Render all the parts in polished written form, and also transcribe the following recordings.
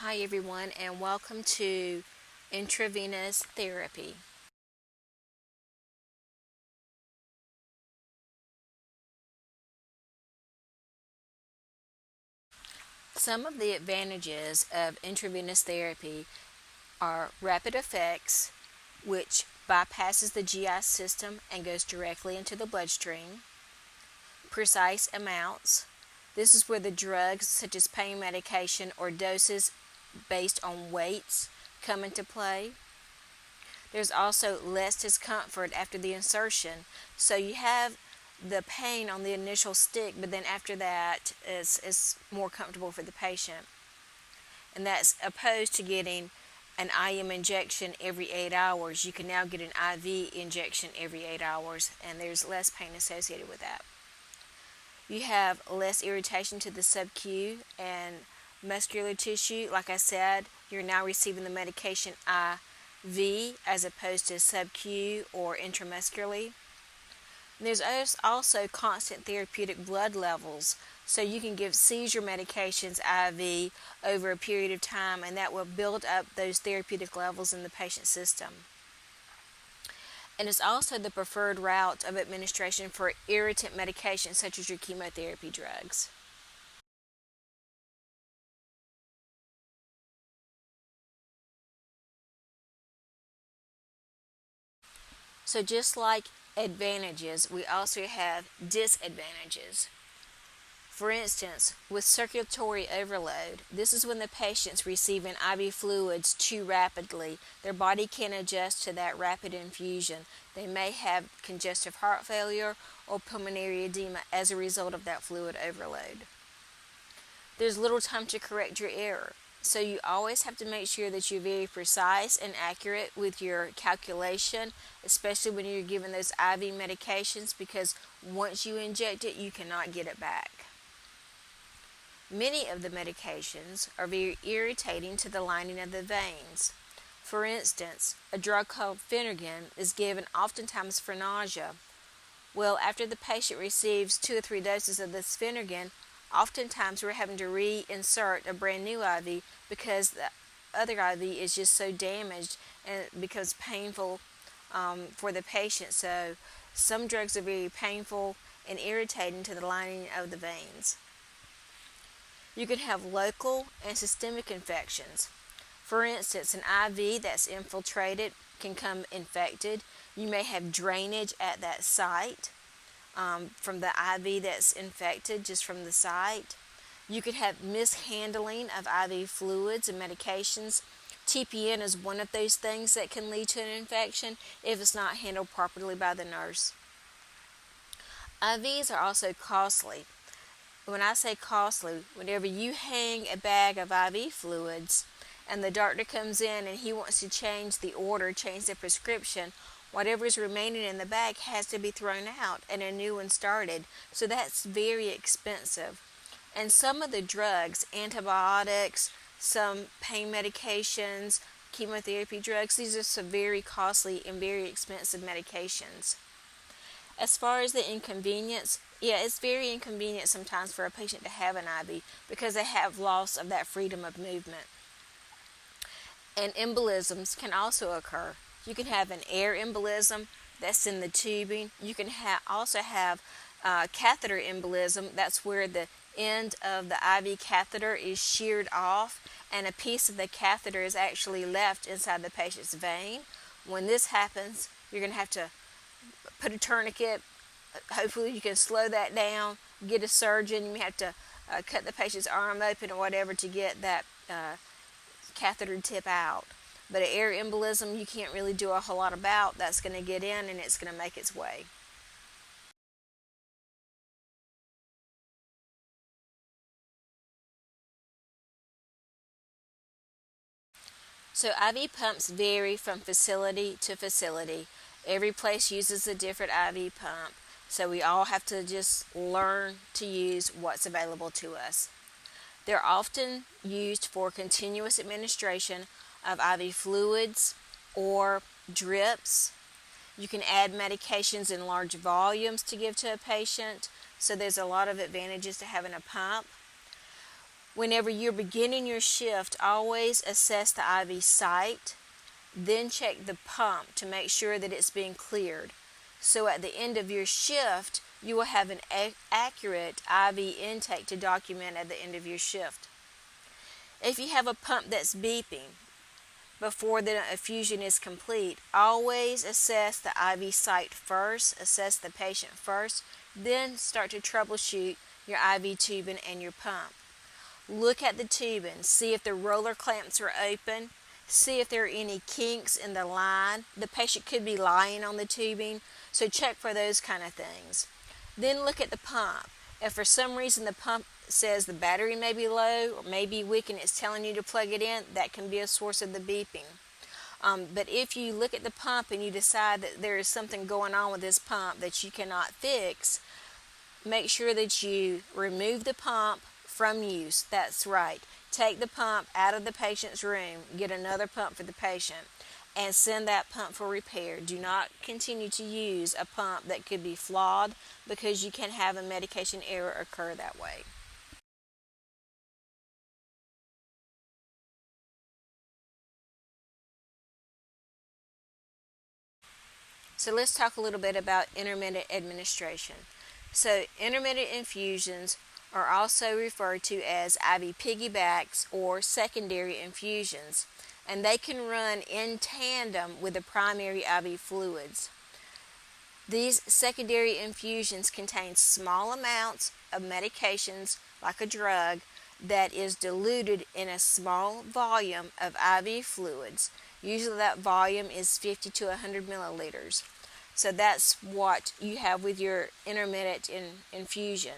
Hi everyone and welcome to Intravenous Therapy. Some of the advantages of intravenous therapy are rapid effects, which bypasses the GI system and goes directly into the bloodstream. Precise amounts. This is where the drugs such as pain medication or doses based on weights come into play. There's also less discomfort after the insertion. So you have the pain on the initial stick, but then after that it's more comfortable for the patient. And that's opposed to getting an IM injection every 8 hours. You can now get an IV injection every 8 hours, and there's less pain associated with that. You have less irritation to the subq and muscular tissue. Like I said, you're now receiving the medication IV as opposed to subq or intramuscularly. There's also constant therapeutic blood levels, so you can give seizure medications IV over a period of time, and that will build up those therapeutic levels in the patient's system. And it's also the preferred route of administration for irritant medications such as your chemotherapy drugs. So just like advantages, we also have disadvantages. For instance, with circulatory overload, this is when the patient's receiving IV fluids too rapidly. Their body can't adjust to that rapid infusion. They may have congestive heart failure or pulmonary edema as a result of that fluid overload. There's little time to correct your error. So you always have to make sure that you're very precise and accurate with your calculation, especially when you're given those IV medications, because once you inject it, you cannot get it back. Many of the medications are very irritating to the lining of the veins. For instance, a drug called Phenergan is given oftentimes for nausea. Well, after the patient receives 2 or 3 doses of this Phenergan, oftentimes we're having to reinsert a brand new IV because the other IV is just so damaged and it becomes painful for the patient. So some drugs are very painful and irritating to the lining of the veins. You can have local and systemic infections. For instance, an IV that's infiltrated can come infected. You may have drainage at that site from the IV that's infected just from the site. You could have mishandling of IV fluids and medications. TPN is one of those things that can lead to an infection if it's not handled properly by the nurse. IVs are also costly. When I say costly, whenever you hang a bag of IV fluids and the doctor comes in and he wants to change the order, change the prescription, whatever is remaining in the bag has to be thrown out and a new one started. So that's very expensive. And some of the drugs, antibiotics, some pain medications, chemotherapy drugs, these are some very costly and very expensive medications. As far as the inconvenience, yeah, it's very inconvenient sometimes for a patient to have an IV because they have loss of that freedom of movement. And embolisms can also occur. You can have an air embolism that's in the tubing. You can also have catheter embolism. That's where the end of the IV catheter is sheared off and a piece of the catheter is actually left inside the patient's vein. When this happens, you're going to have to put a tourniquet. Hopefully you can slow that down, get a surgeon. You may have to cut the patient's arm open or whatever to get that catheter tip out. But an air embolism you can't really do a whole lot about. That's going to get in and it's going to make its way. So IV pumps vary from facility to facility. Every place uses a different IV pump. So we all have to just learn to use what's available to us. They're often used for continuous administration of IV fluids or drips. You can add medications in large volumes to give to a patient, so there's a lot of advantages to having a pump. Whenever you're beginning your shift, always assess the IV site, then check the pump to make sure that it's being cleared. So at the end of your shift, you will have an accurate IV intake to document at the end of your shift. If you have a pump that's beeping before the infusion is complete, always assess the IV site first, assess the patient first, then start to troubleshoot your IV tubing and your pump. Look at the tubing, see if the roller clamps are open, see if there are any kinks in the line. The patient could be lying on the tubing, so check for those kind of things. Then look at the pump. If for some reason the pump says the battery may be low or may be weak and it's telling you to plug it in, that can be a source of the beeping. But if you look at the pump and you decide that there is something going on with this pump that you cannot fix, make sure that you remove the pump from use. That's right. Take the pump out of the patient's room, get another pump for the patient, and send that pump for repair. Do not continue to use a pump that could be flawed, because you can have a medication error occur that way. So let's talk a little bit about intermittent administration. So intermittent infusions are also referred to as IV piggybacks or secondary infusions, and they can run in tandem with the primary IV fluids. These secondary infusions contain small amounts of medications, like a drug, that is diluted in a small volume of IV fluids. Usually that volume is 50 to 100 milliliters. So that's what you have with your intermittent infusion.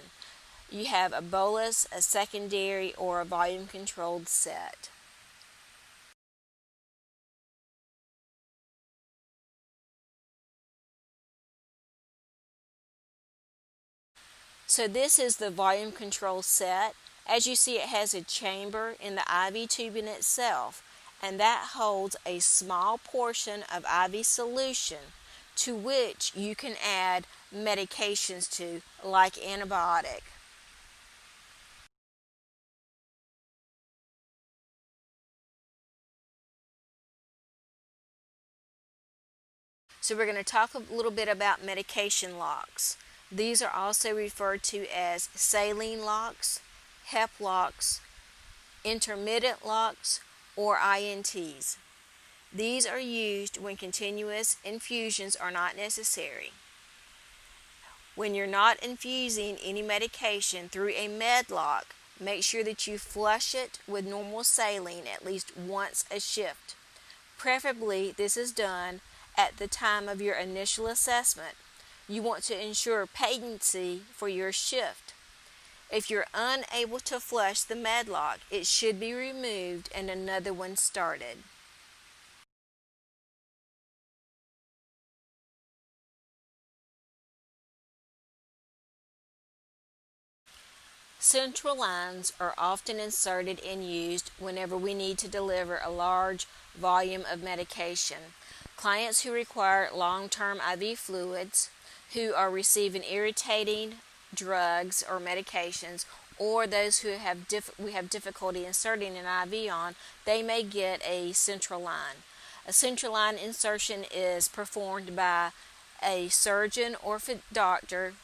You have a bolus, a secondary, or a volume controlled set. So this is the volume control set. As you see, it has a chamber in the IV tubing itself, and that holds a small portion of IV solution to which you can add medications to, like antibiotic. So we're going to talk a little bit about medication locks. These are also referred to as saline locks, HEP locks, intermittent locks, or INTs. These are used when continuous infusions are not necessary. When you're not infusing any medication through a med lock, make sure that you flush it with normal saline at least once a shift. Preferably, this is done at the time of your initial assessment. You want to ensure patency for your shift. If you're unable to flush the medlock, it should be removed and another one started. Central lines are often inserted and used whenever we need to deliver a large volume of medication. Clients who require long-term IV fluids, who are receiving irritating drugs or medications, or those who we have difficulty inserting an IV on, they may get a central line. A central line insertion is performed by a surgeon or doctor,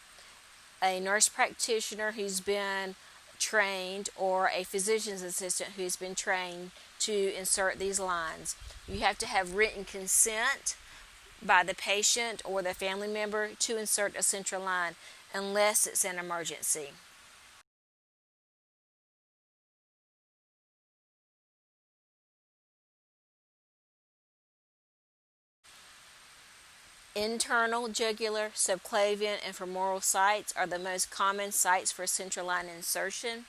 a nurse practitioner who's been trained, or a physician's assistant who's been trained to insert these lines. You have to have written consent by the patient or the family member to insert a central line unless it's an emergency. Internal jugular, subclavian, and femoral sites are the most common sites for central line insertion.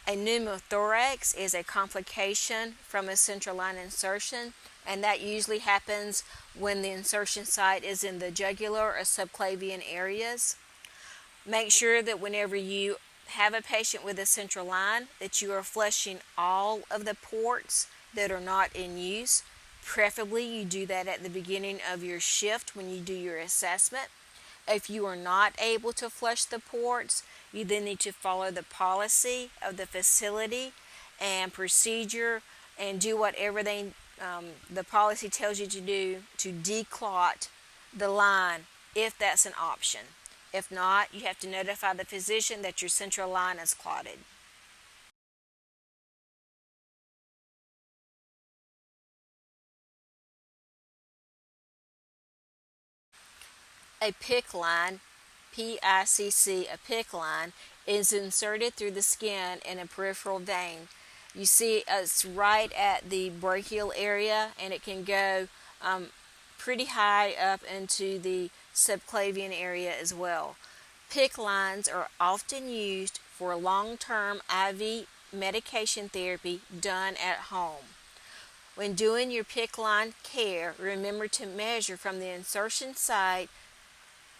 A pneumothorax is a complication from a central line insertion, and that usually happens when the insertion site is in the jugular or subclavian areas. Make sure that whenever you have a patient with a central line, that you are flushing all of the ports that are not in use. Preferably you do that at the beginning of your shift when you do your assessment. If you are not able to flush the ports, You then need to follow the policy of the facility and procedure and do whatever the policy tells you to do to declot the line if that's an option. If not, you have to notify the physician that your central line is clotted. A PICC line, PICC, a PICC line, is inserted through the skin in a peripheral vein. You see it's right at the brachial area, and it can go pretty high up into the subclavian area as well. PICC lines are often used for long-term IV medication therapy done at home. When doing your PICC line care, remember to measure from the insertion site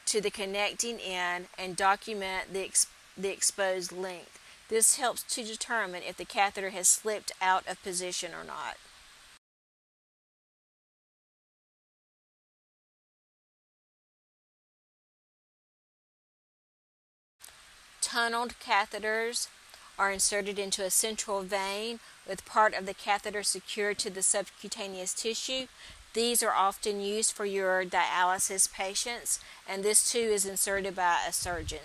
to the connecting end and document the exposed length. This helps to determine if the catheter has slipped out of position or not. Tunneled catheters are inserted into a central vein with part of the catheter secured to the subcutaneous tissue. These are often used for your dialysis patients, and this too is inserted by a surgeon.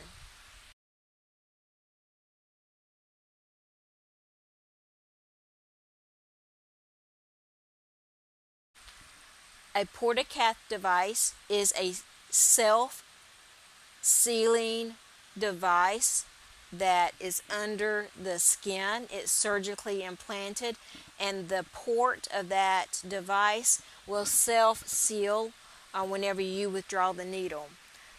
A portacath device is a self-sealing device that is under the skin. It's surgically implanted, and the port of that device will self-seal whenever you withdraw the needle.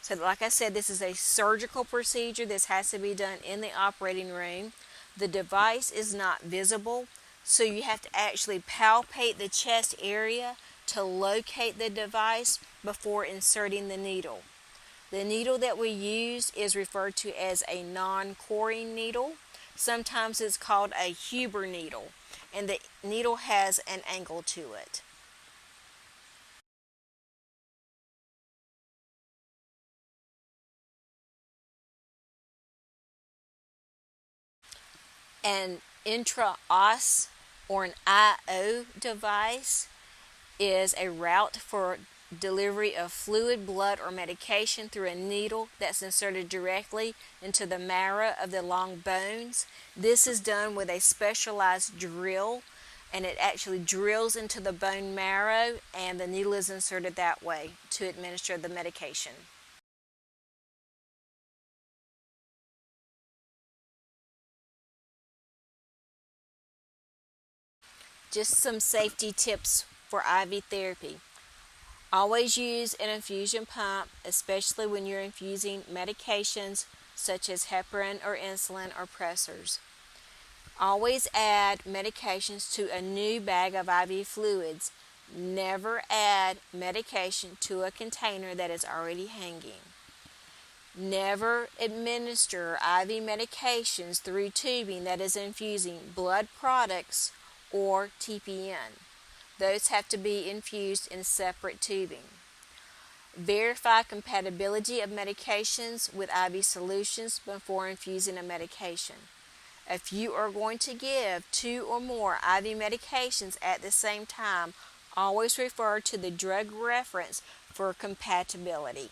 So like I said, this is a surgical procedure. This has to be done in the operating room. The device is not visible, so you have to actually palpate the chest area to locate the device before inserting the needle. The needle that we use is referred to as a non-coring needle. Sometimes it's called a Huber needle, and the needle has an angle to it. An intraos or an IO device is a route for delivery of fluid, blood, or medication through a needle that's inserted directly into the marrow of the long bones. This is done with a specialized drill, and it actually drills into the bone marrow, and the needle is inserted that way to administer the medication. Just some safety tips for IV therapy. Always use an infusion pump, especially when you're infusing medications such as heparin or insulin or pressors. Always add medications to a new bag of IV fluids. Never add medication to a container that is already hanging. Never administer IV medications through tubing that is infusing blood products or TPN. Those have to be infused in separate tubing. Verify compatibility of medications with IV solutions before infusing a medication. If you are going to give 2 or more IV medications at the same time, always refer to the drug reference for compatibility.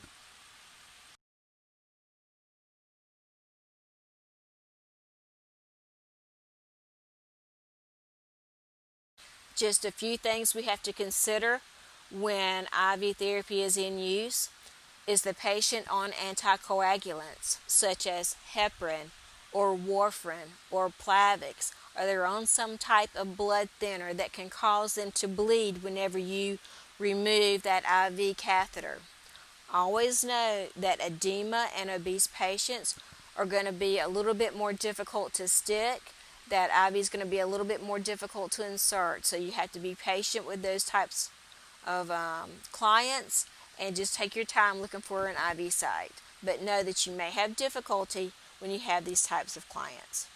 Just a few things we have to consider when IV therapy is in use. Is the patient on anticoagulants such as heparin or warfarin or Plavix? Are they on some type of blood thinner that can cause them to bleed whenever you remove that IV catheter? Always know that edema and obese patients are going to be a little bit more difficult to stick. That IV is going to be a little bit more difficult to insert. So you have to be patient with those types of clients and just take your time looking for an IV site. But know that you may have difficulty when you have these types of clients.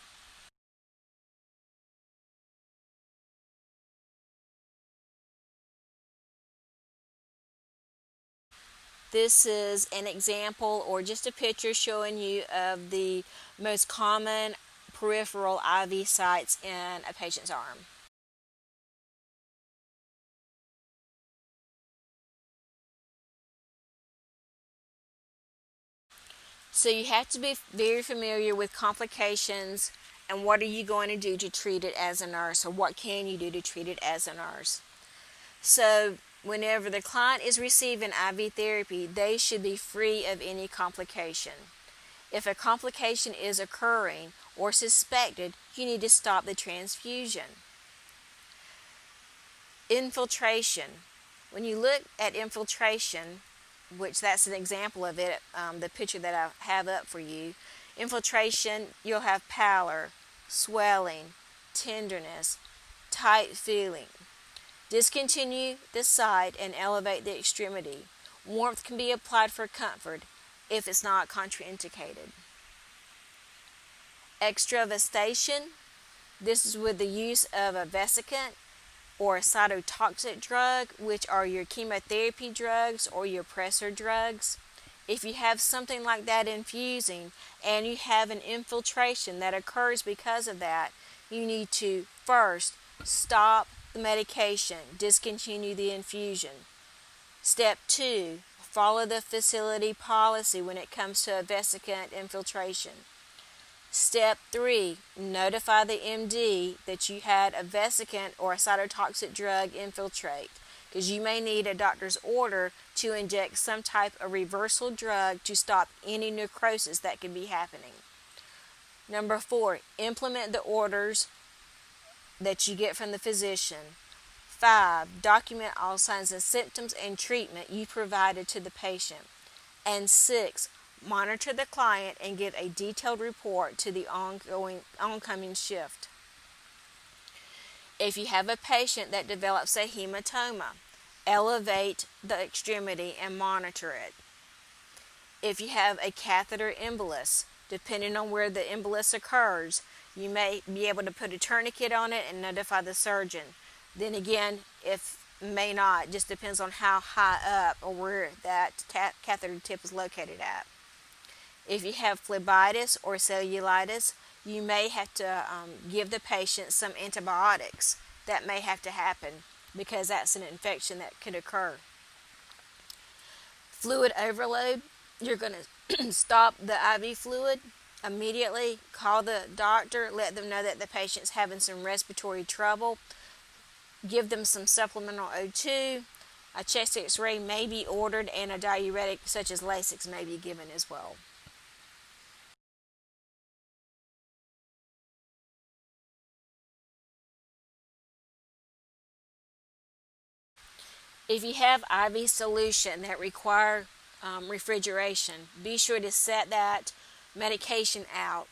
This is an example or just a picture showing you of the most common peripheral IV sites in a patient's arm. So you have to be very familiar with complications and what are you going to do to treat it as a nurse, or what can you do to treat it as a nurse. So whenever the client is receiving IV therapy, they should be free of any complication. If a complication is occurring or suspected, you need to stop the transfusion. Infiltration. When you look at infiltration, which that's an example of it, the picture that I have up for you. Infiltration, you'll have pallor, swelling, tenderness, tight feeling. Discontinue the site and elevate the extremity. Warmth can be applied for comfort if it's not contraindicated. Extravasation, this is with the use of a vesicant or a cytotoxic drug, which are your chemotherapy drugs or your pressor drugs. If you have something like that infusing and you have an infiltration that occurs because of that, you need to first stop the medication, discontinue the infusion. Step 2, follow the facility policy when it comes to a vesicant infiltration. Step 3, notify the MD that you had a vesicant or a cytotoxic drug infiltrate, because you may need a doctor's order to inject some type of reversal drug to stop any necrosis that could be happening. Number 4, implement the orders that you get from the physician. 5, document all signs and symptoms and treatment you provided to the patient. And 6, monitor the client and give a detailed report to the oncoming shift. If you have a patient that develops a hematoma, elevate the extremity and monitor it. If you have a catheter embolus, depending on where the embolus occurs, you may be able to put a tourniquet on it and notify the surgeon. Then again, if may not, just depends on how high up or where that catheter tip is located at. If you have phlebitis or cellulitis, you may have to give the patient some antibiotics. That may have to happen because that's an infection that could occur. Fluid overload, you're going to stop the IV fluid immediately, call the doctor, let them know that the patient's having some respiratory trouble, give them some supplemental O2, a chest x-ray may be ordered, and a diuretic such as Lasix may be given as well. If you have IV solution that require refrigeration, be sure to set that medication out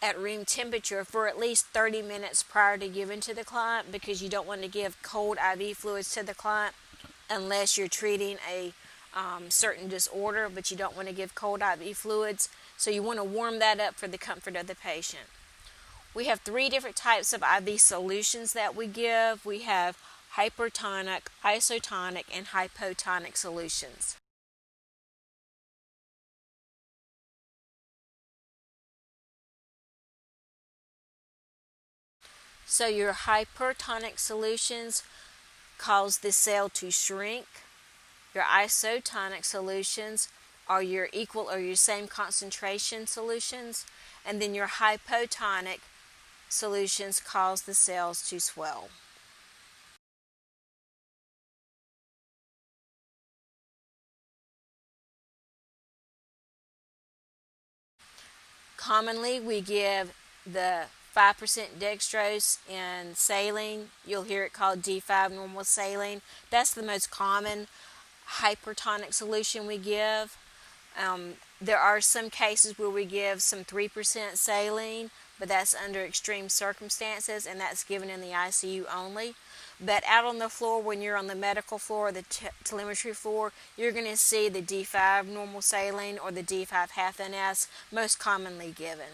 at room temperature for at least 30 minutes prior to giving to the client, because you don't want to give cold IV fluids to the client unless you're treating a certain disorder, but you don't want to give cold IV fluids. So you want to warm that up for the comfort of the patient. We have 3 different types of IV solutions that we give. We have hypertonic, isotonic, and hypotonic solutions. So your hypertonic solutions cause the cell to shrink. Your isotonic solutions are your equal or your same concentration solutions. And then your hypotonic solutions cause the cells to swell. Commonly, we give the 5% dextrose in saline. You'll hear it called D5 normal saline. That's the most common hypertonic solution we give. There are some cases where we give some 3% saline, but that's under extreme circumstances, and that's given in the ICU only. But out on the floor, when you're on the medical floor, the telemetry floor, you're going to see the D5 normal saline or the D5 half NS most commonly given.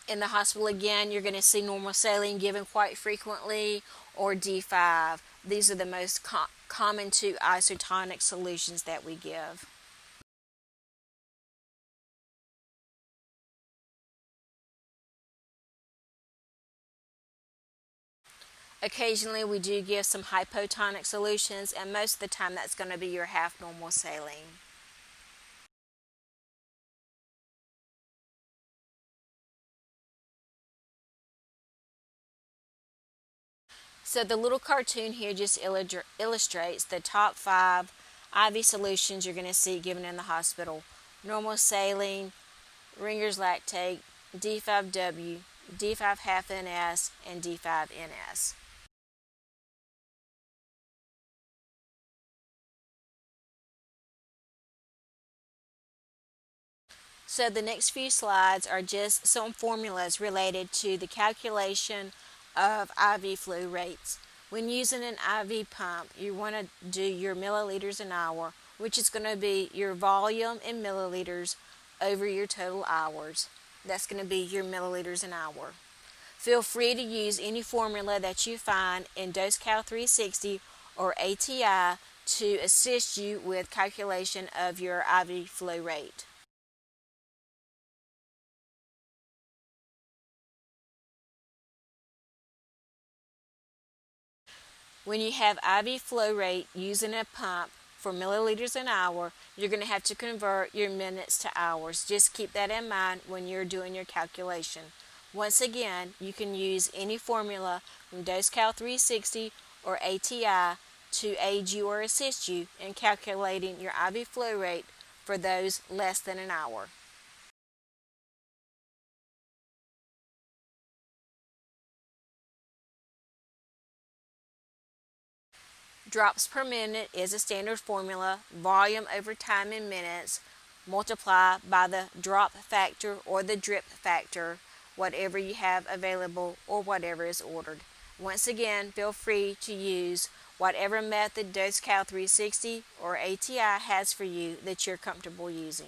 In the hospital, again, you're going to see normal saline given quite frequently, or D5. These are the most common two isotonic solutions that we give. Occasionally, we do give some hypotonic solutions, and most of the time, that's going to be your half normal saline. So the little cartoon here just illustrates the top 5 IV solutions you're going to see given in the hospital: normal saline, Ringer's lactate, D5W, D5 half NS, and D5 NS. So the next few slides are just some formulas related to the calculation of IV flow rates. When using an IV pump, you want to do your milliliters an hour, which is going to be your volume in milliliters over your total hours. That's going to be your milliliters an hour. Feel free to use any formula that you find in DoseCal 360 or ATI to assist you with calculation of your IV flow rate. When you have IV flow rate using a pump for milliliters an hour, you're going to have to convert your minutes to hours. Just keep that in mind when you're doing your calculation. Once again, you can use any formula from DoseCal 360 or ATI to aid you or assist you in calculating your IV flow rate for those less than an hour. Drops per minute is a standard formula. Volume over time in minutes, multiply by the drop factor or the drip factor, whatever you have available or whatever is ordered. Once again, feel free to use whatever method DoseCal 360 or ATI has for you that you're comfortable using.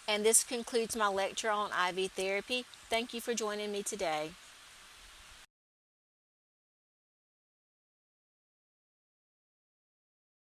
And this concludes my lecture on IV therapy. Thank you for joining me today.